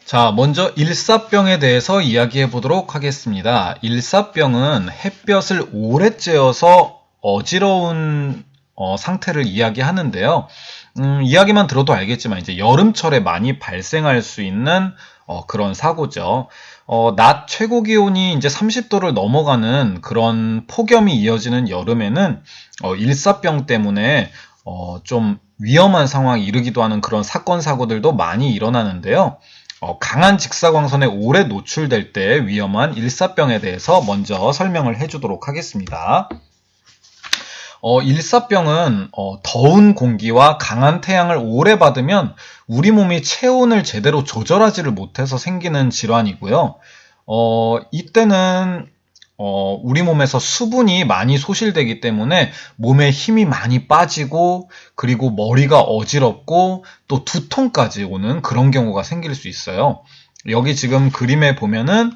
자, 먼저 일사병에 대해서 이야기해 보도록 하겠습니다. 일사병은 햇볕을 오래 쬐어서 어지러운 상태를 이야기하는데요. 이야기만 들어도 알겠지만 이제 여름철에 많이 발생할 수 있는 그런 사고죠. 낮 최고 기온이 이제 30도를 넘어가는 그런 폭염이 이어지는 여름에는 일사병 때문에 좀 위험한 상황이 이르기도 하는 그런 사건 사고들도 많이 일어나는데요. 강한 직사광선에 오래 노출될 때 위험한 일사병에 대해서 먼저 설명을 해주도록 하겠습니다. 일사병은 더운 공기와 강한 태양을 오래 받으면 우리 몸이 체온을 제대로 조절하지를 못해서 생기는 질환이고요. 이때는 우리 몸에서 수분이 많이 소실되기 때문에 몸에 힘이 많이 빠지고 그리고 머리가 어지럽고 또 두통까지 오는 그런 경우가 생길 수 있어요. 여기 지금 그림에 보면은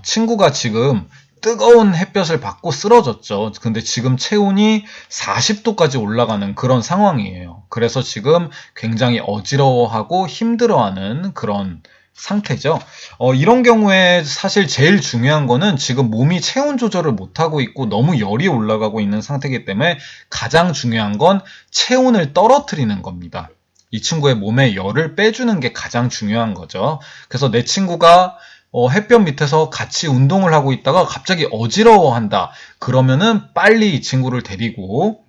친구가 지금 뜨거운 햇볕을 받고 쓰러졌죠. 근데 지금 체온이 40도까지 올라가는 그런 상황이에요. 그래서 지금 굉장히 어지러워하고 힘들어하는 그런 상태죠. 이런 경우에 사실 제일 중요한 거는 지금 몸이 체온 조절을 못하고 있고 너무 열이 올라가고 있는 상태이기 때문에 가장 중요한 건 체온을 떨어뜨리는 겁니다. 이 친구의 몸에 열을 빼주는 게 가장 중요한 거죠. 그래서 내 친구가 햇볕 밑에서 같이 운동을 하고 있다가 갑자기 어지러워한다. 그러면은 빨리 이 친구를 데리고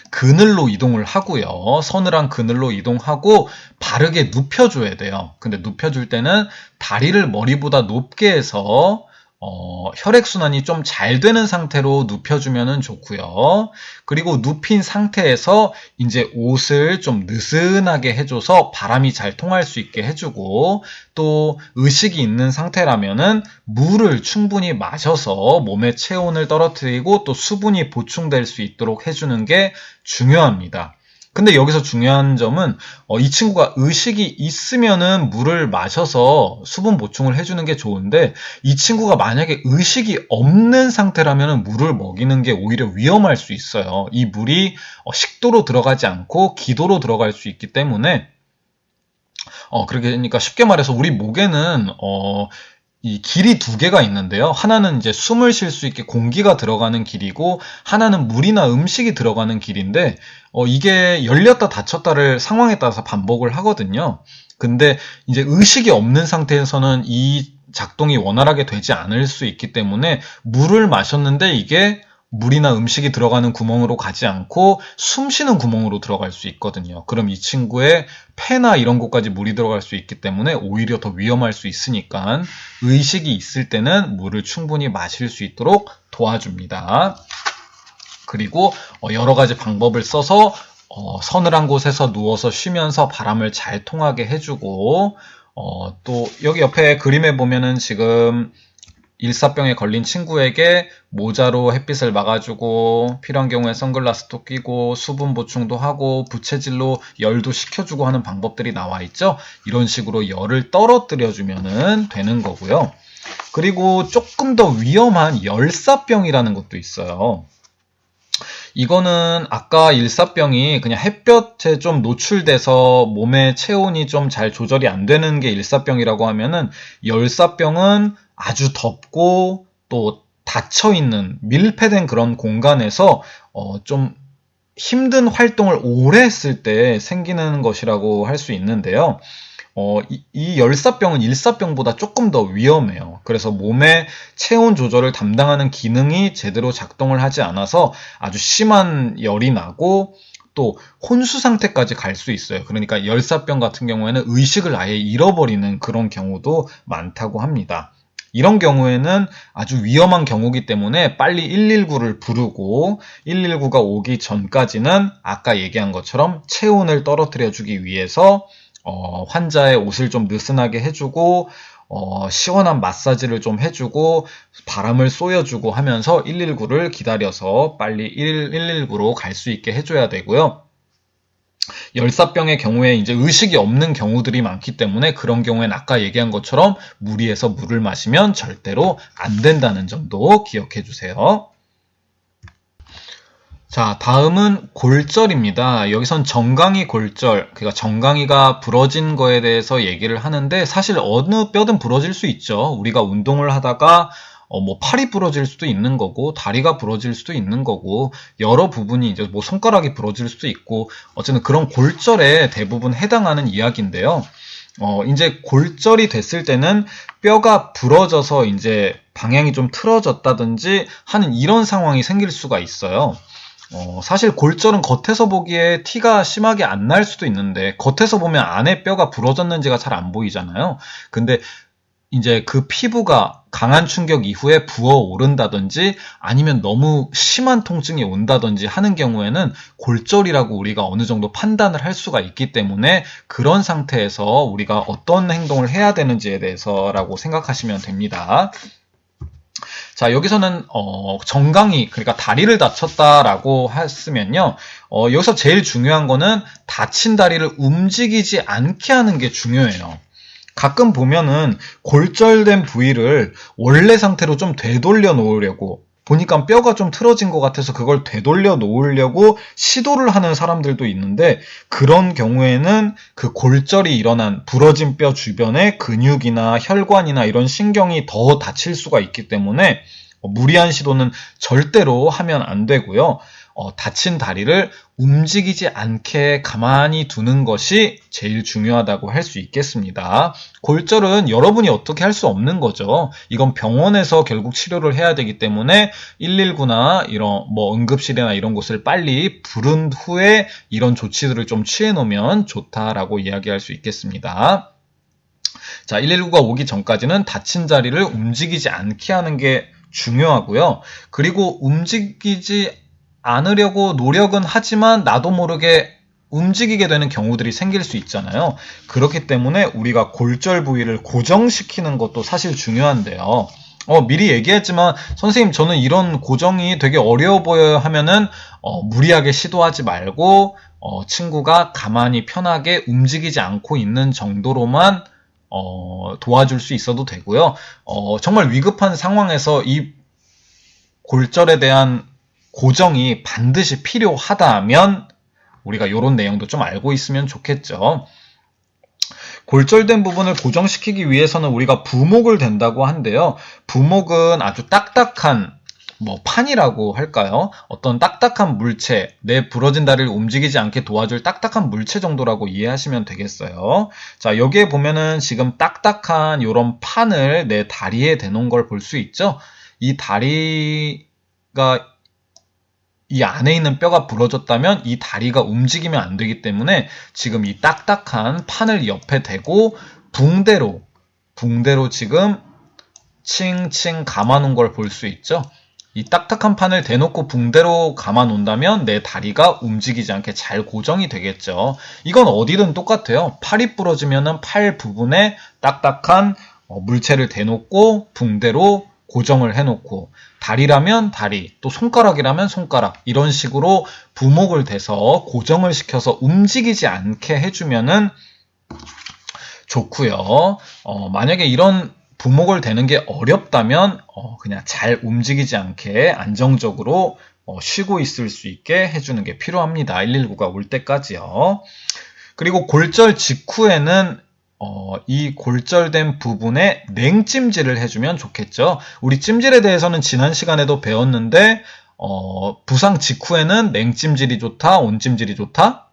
그늘로 이동을 하고요. 서늘한 그늘로 이동하고 바르게 눕혀줘야 돼요. 근데 눕혀줄 때는 다리를 머리보다 높게 해서 혈액순환이 좀 잘 되는 상태로 눕혀주면 좋고요. 그리고 눕힌 상태에서 이제 옷을 좀 느슨하게 해줘서 바람이 잘 통할 수 있게 해주고 또 의식이 있는 상태라면은 물을 충분히 마셔서 몸의 체온을 떨어뜨리고 또 수분이 보충될 수 있도록 해주는 게 중요합니다. 근데 여기서 중요한 점은 이 친구가 의식이 있으면은 물을 마셔서 수분 보충을 해주는 게 좋은데 이 친구가 만약에 의식이 없는 상태라면 물을 먹이는 게 오히려 위험할 수 있어요. 이 물이 식도로 들어가지 않고 기도로 들어갈 수 있기 때문에 그러니까 쉽게 말해서 우리 목에는 이 길이 두 개가 있는데요. 하나는 이제 숨을 쉴 수 있게 공기가 들어가는 길이고 하나는 물이나 음식이 들어가는 길인데 이게 열렸다 닫혔다를 상황에 따라서 반복을 하거든요. 근데 이제 의식이 없는 상태에서는 이 작동이 원활하게 되지 않을 수 있기 때문에 물을 마셨는데 이게 물이나 음식이 들어가는 구멍으로 가지 않고 숨 쉬는 구멍으로 들어갈 수 있거든요. 그럼 이 친구의 폐나 이런 곳까지 물이 들어갈 수 있기 때문에 오히려 더 위험할 수 있으니까 의식이 있을 때는 물을 충분히 마실 수 있도록 도와줍니다. 그리고 여러 가지 방법을 써서 서늘한 곳에서 누워서 쉬면서 바람을 잘 통하게 해주고 또 여기 옆에 그림에 보면은 지금 일사병에 걸린 친구에게 모자로 햇빛을 막아주고 필요한 경우에 선글라스도 끼고 수분 보충도 하고 부채질로 열도 식혀주고 하는 방법들이 나와 있죠. 이런 식으로 열을 떨어뜨려주면 되는 거고요. 그리고 조금 더 위험한 열사병이라는 것도 있어요. 이거는 아까 일사병이 그냥 햇볕에 좀 노출돼서 몸의 체온이 좀 잘 조절이 안 되는 게 일사병이라고 하면은 열사병은 아주 덥고 또 닫혀있는 밀폐된 그런 공간에서 좀 힘든 활동을 오래 했을 때 생기는 것이라고 할 수 있는데요. 이 열사병은 일사병보다 조금 더 위험해요. 그래서 몸의 체온 조절을 담당하는 기능이 제대로 작동을 하지 않아서 아주 심한 열이 나고 또 혼수 상태까지 갈 수 있어요. 그러니까 열사병 같은 경우에는 의식을 아예 잃어버리는 그런 경우도 많다고 합니다. 이런 경우에는 아주 위험한 경우이기 때문에 빨리 119를 부르고 119가 오기 전까지는 아까 얘기한 것처럼 체온을 떨어뜨려 주기 위해서 환자의 옷을 좀 느슨하게 해주고 시원한 마사지를 좀 해주고 바람을 쏘여주고 하면서 119를 기다려서 빨리 119로 갈 수 있게 해줘야 되고요. 열사병의 경우에 이제 의식이 없는 경우들이 많기 때문에 그런 경우엔 아까 얘기한 것처럼 무리해서 물을 마시면 절대로 안 된다는 점도 기억해 주세요. 자, 다음은 골절입니다. 여기선 정강이 골절, 그러니까 정강이가 부러진 거에 대해서 얘기를 하는데 사실 어느 뼈든 부러질 수 있죠. 우리가 운동을 하다가 뭐 팔이 부러질 수도 있는 거고 다리가 부러질 수도 있는 거고 여러 부분이 이제 뭐 손가락이 부러질 수도 있고 어쨌든 그런 골절에 대부분 해당하는 이야기인데요. 이제 골절이 됐을 때는 뼈가 부러져서 이제 방향이 좀 틀어졌다든지 하는 이런 상황이 생길 수가 있어요. 사실 골절은 겉에서 보기에 티가 심하게 안 날 수도 있는데 겉에서 보면 안에 뼈가 부러졌는지가 잘 안 보이잖아요. 근데 이제 그 피부가 강한 충격 이후에 부어오른다든지 아니면 너무 심한 통증이 온다든지 하는 경우에는 골절이라고 우리가 어느 정도 판단을 할 수가 있기 때문에 그런 상태에서 우리가 어떤 행동을 해야 되는지에 대해서라고 생각하시면 됩니다. 자, 여기서는 정강이, 그러니까 다리를 다쳤다라고 했으면요. 여기서 제일 중요한 거는 다친 다리를 움직이지 않게 하는 게 중요해요. 가끔 보면은 골절된 부위를 원래 상태로 좀 되돌려 놓으려고 보니까 뼈가 좀 틀어진 것 같아서 그걸 되돌려 놓으려고 시도를 하는 사람들도 있는데 그런 경우에는 그 골절이 일어난 부러진 뼈 주변에 근육이나 혈관이나 이런 신경이 더 다칠 수가 있기 때문에 무리한 시도는 절대로 하면 안 되고요. 다친 다리를 움직이지 않게 가만히 두는 것이 제일 중요하다고 할 수 있겠습니다. 골절은 여러분이 어떻게 할 수 없는 거죠. 이건 병원에서 결국 치료를 해야 되기 때문에 119나 이런 응급실이나 이런 곳을 빨리 부른 후에 이런 조치들을 좀 취해 놓으면 좋다라고 이야기할 수 있겠습니다. 자, 119가 오기 전까지는 다친 자리를 움직이지 않게 하는 게 중요하고요. 그리고 움직이지 않으려고 노력은 하지만 나도 모르게 움직이게 되는 경우들이 생길 수 있잖아요. 그렇기 때문에 우리가 골절 부위를 고정시키는 것도 사실 중요한데요. 미리 얘기했지만 선생님 저는 이런 고정이 되게 어려워 보여요 하면은 무리하게 시도하지 말고 친구가 가만히 편하게 움직이지 않고 있는 정도로만 도와줄 수 있어도 되고요. 정말 위급한 상황에서 이 골절에 대한 고정이 반드시 필요하다면 우리가 이런 내용도 좀 알고 있으면 좋겠죠. 골절된 부분을 고정시키기 위해서는 우리가 부목을 댄다고 한데요. 부목은 아주 딱딱한 판이라고 할까요? 어떤 딱딱한 물체, 내 부러진 다리를 움직이지 않게 도와줄 딱딱한 물체 정도라고 이해하시면 되겠어요. 자, 여기에 보면은 지금 딱딱한 이런 판을 내 다리에 대놓은 걸 볼 수 있죠? 이 다리가 이 안에 있는 뼈가 부러졌다면 이 다리가 움직이면 안 되기 때문에 지금 이 딱딱한 판을 옆에 대고 붕대로 지금 칭칭 감아 놓은 걸 볼 수 있죠. 이 딱딱한 판을 대놓고 붕대로 감아 놓는다면 내 다리가 움직이지 않게 잘 고정이 되겠죠. 이건 어디든 똑같아요. 팔이 부러지면은 팔 부분에 딱딱한 물체를 대놓고 붕대로 고정을 해놓고 다리라면 다리, 또 손가락이라면 손가락 이런 식으로 부목을 대서 고정을 시켜서 움직이지 않게 해주면은 좋고요. 만약에 이런 부목을 대는 게 어렵다면 그냥 잘 움직이지 않게 안정적으로 쉬고 있을 수 있게 해주는 게 필요합니다. 119가 올 때까지요. 그리고 골절 직후에는 이 골절된 부분에 냉찜질을 해주면 좋겠죠. 우리 찜질에 대해서는 지난 시간에도 배웠는데 부상 직후에는 냉찜질이 좋다, 온찜질이 좋다?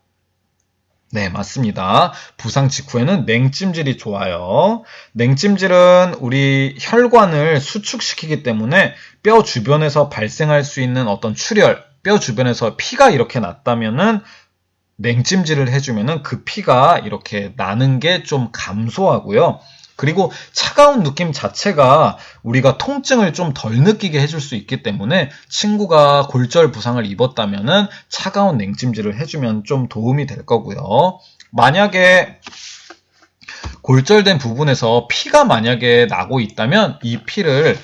네, 맞습니다. 부상 직후에는 냉찜질이 좋아요. 냉찜질은 우리 혈관을 수축시키기 때문에 뼈 주변에서 발생할 수 있는 어떤 출혈, 뼈 주변에서 피가 이렇게 났다면은 냉찜질을 해주면은 그 피가 이렇게 나는 게 좀 감소하고요. 그리고 차가운 느낌 자체가 우리가 통증을 좀 덜 느끼게 해줄 수 있기 때문에 친구가 골절 부상을 입었다면은 차가운 냉찜질을 해주면 좀 도움이 될 거고요. 만약에 골절된 부분에서 피가 만약에 나고 있다면 이 피를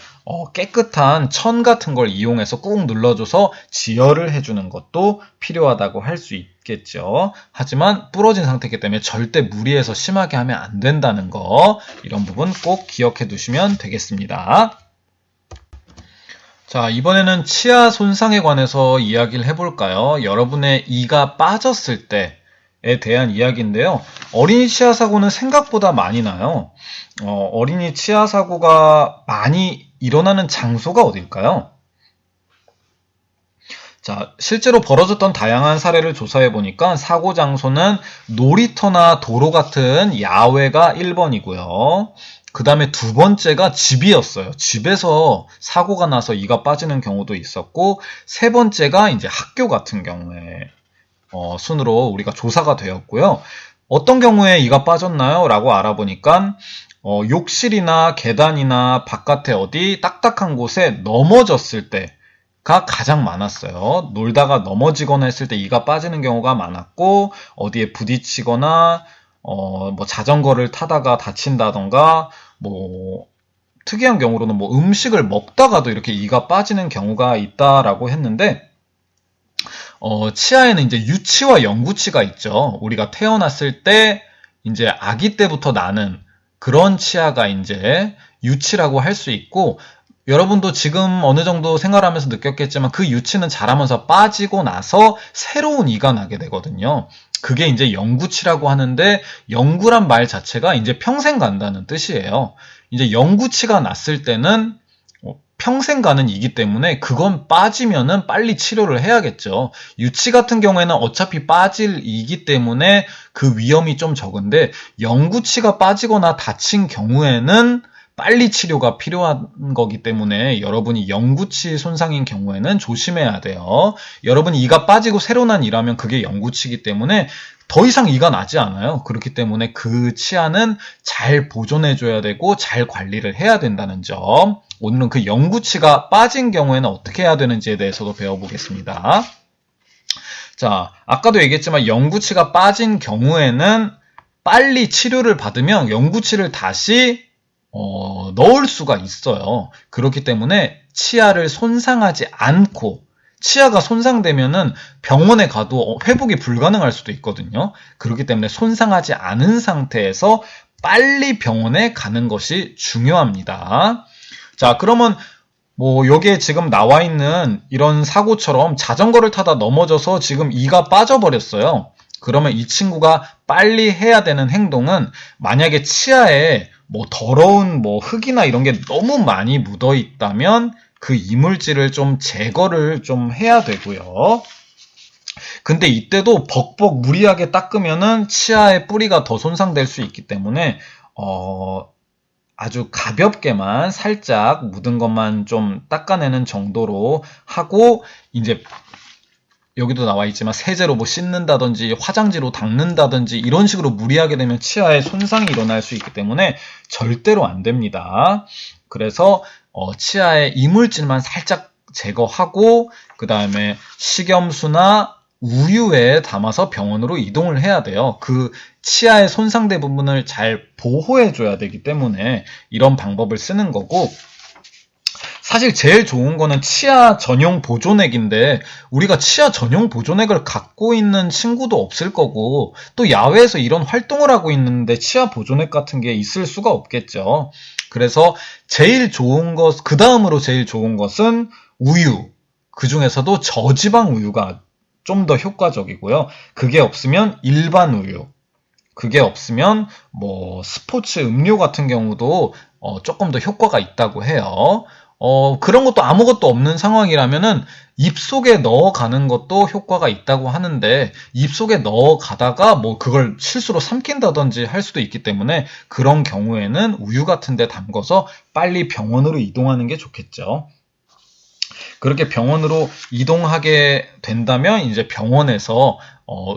깨끗한 천 같은 걸 이용해서 꾹 눌러줘서 지혈을 해주는 것도 필요하다고 할 수 있겠죠. 하지만 부러진 상태이기 때문에 절대 무리해서 심하게 하면 안 된다는 거 이런 부분 꼭 기억해 두시면 되겠습니다. 자, 이번에는 치아 손상에 관해서 이야기를 해볼까요? 여러분의 이가 빠졌을 때에 대한 이야기인데요. 어린이 치아 사고는 생각보다 많이 나요. 어린이 치아 사고가 많이 일어나는 장소가 어딜까요? 자, 실제로 벌어졌던 다양한 사례를 조사해 보니까 사고 장소는 놀이터나 도로 같은 야외가 1번이고요. 그 다음에 두 번째가 집이었어요. 집에서 사고가 나서 이가 빠지는 경우도 있었고, 세 번째가 이제 학교 같은 경우에 순으로 우리가 조사가 되었고요. 어떤 경우에 이가 빠졌나요? 라고 알아보니까 욕실이나 계단이나 바깥에 어디 딱딱한 곳에 넘어졌을 때가 가장 많았어요. 놀다가 넘어지거나 했을 때 이가 빠지는 경우가 많았고, 어디에 부딪히거나 뭐 자전거를 타다가 다친다던가, 뭐 특이한 경우로는 뭐 음식을 먹다가도 이렇게 이가 빠지는 경우가 있다라고 했는데, 치아에는 이제 유치와 영구치가 있죠. 우리가 태어났을 때 이제 아기 때부터 나는 그런 치아가 이제 유치라고 할 수 있고, 여러분도 지금 어느 정도 생활하면서 느꼈겠지만 그 유치는 자라면서 빠지고 나서 새로운 이가 나게 되거든요. 그게 이제 영구치라고 하는데, 영구란 말 자체가 이제 평생 간다는 뜻이에요. 이제 영구치가 났을 때는 평생 가는 이기 때문에 그건 빠지면은 빨리 치료를 해야겠죠. 유치 같은 경우에는 어차피 빠질 이기 때문에 그 위험이 좀 적은데, 영구치가 빠지거나 다친 경우에는 빨리 치료가 필요한 거기 때문에 여러분이 영구치 손상인 경우에는 조심해야 돼요. 여러분이 이가 빠지고 새로 난 이라면 그게 영구치이기 때문에 더 이상 이가 나지 않아요. 그렇기 때문에 그 치아는 잘 보존해줘야 되고 잘 관리를 해야 된다는 점. 오늘은 그 영구치가 빠진 경우에는 어떻게 해야 되는지에 대해서도 배워보겠습니다. 자, 아까도 얘기했지만 영구치가 빠진 경우에는 빨리 치료를 받으면 영구치를 다시 넣을 수가 있어요. 그렇기 때문에 치아를 손상하지 않고, 치아가 손상되면은 병원에 가도 회복이 불가능할 수도 있거든요. 그렇기 때문에 손상하지 않은 상태에서 빨리 병원에 가는 것이 중요합니다. 자, 그러면 뭐 여기에 지금 나와 있는 이런 사고처럼 자전거를 타다 넘어져서 지금 이가 빠져버렸어요. 그러면 이 친구가 빨리 해야 되는 행동은, 만약에 치아에 뭐 더러운 뭐 흙이나 이런 게 너무 많이 묻어 있다면 그 이물질을 좀 제거를 좀 해야 되고요. 근데 이때도 벅벅 무리하게 닦으면은 치아의 뿌리가 더 손상될 수 있기 때문에 아주 가볍게만 살짝 묻은 것만 좀 닦아내는 정도로 하고, 이제 여기도 나와 있지만 세제로 뭐 씻는다든지 화장지로 닦는다든지 이런 식으로 무리하게 되면 치아에 손상이 일어날 수 있기 때문에 절대로 안 됩니다. 그래서 치아의 이물질만 살짝 제거하고, 그 다음에 식염수나 우유에 담아서 병원으로 이동을 해야 돼요. 그 치아의 손상된 부분을 잘 보호해줘야 되기 때문에 이런 방법을 쓰는 거고, 사실 제일 좋은 거는 치아 전용 보존액인데, 우리가 치아 전용 보존액을 갖고 있는 친구도 없을 거고, 또 야외에서 이런 활동을 하고 있는데 치아 보존액 같은 게 있을 수가 없겠죠. 그래서 제일 좋은 것, 그 다음으로 제일 좋은 것은 우유. 그 중에서도 저지방 우유가 좀 더 효과적이고요. 그게 없으면 일반 우유. 그게 없으면 뭐 스포츠 음료 같은 경우도 조금 더 효과가 있다고 해요. 그런 것도 아무것도 없는 상황이라면은 입속에 넣어가는 것도 효과가 있다고 하는데, 입속에 넣어가다가 뭐 그걸 실수로 삼킨다든지 할 수도 있기 때문에 그런 경우에는 우유 같은 데 담궈서 빨리 병원으로 이동하는 게 좋겠죠. 그렇게 병원으로 이동하게 된다면 이제 병원에서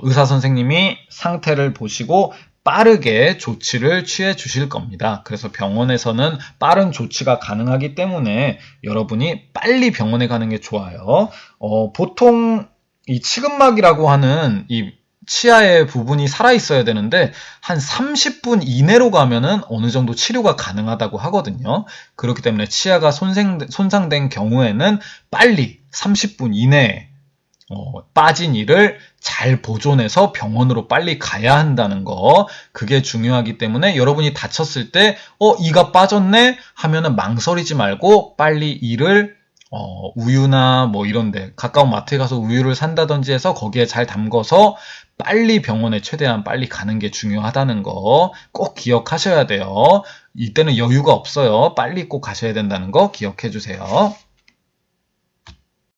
의사 선생님이 상태를 보시고 빠르게 조치를 취해 주실 겁니다. 그래서 병원에서는 빠른 조치가 가능하기 때문에 여러분이 빨리 병원에 가는 게 좋아요. 보통 이 치근막이라고 하는 이 치아의 부분이 살아있어야 되는데 한 30분 이내로 가면은 어느 정도 치료가 가능하다고 하거든요. 그렇기 때문에 치아가 손상된 경우에는 빨리 30분 이내에 빠진 이를 잘 보존해서 병원으로 빨리 가야 한다는 거, 그게 중요하기 때문에 여러분이 다쳤을 때 이가 빠졌네 하면은 망설이지 말고 빨리 이를 우유나 뭐 이런데 가까운 마트에 가서 우유를 산다든지 해서 거기에 잘 담궈서 빨리 병원에 최대한 빨리 가는 게 중요하다는 거 꼭 기억하셔야 돼요. 이때는 여유가 없어요. 빨리 꼭 가셔야 된다는 거 기억해 주세요.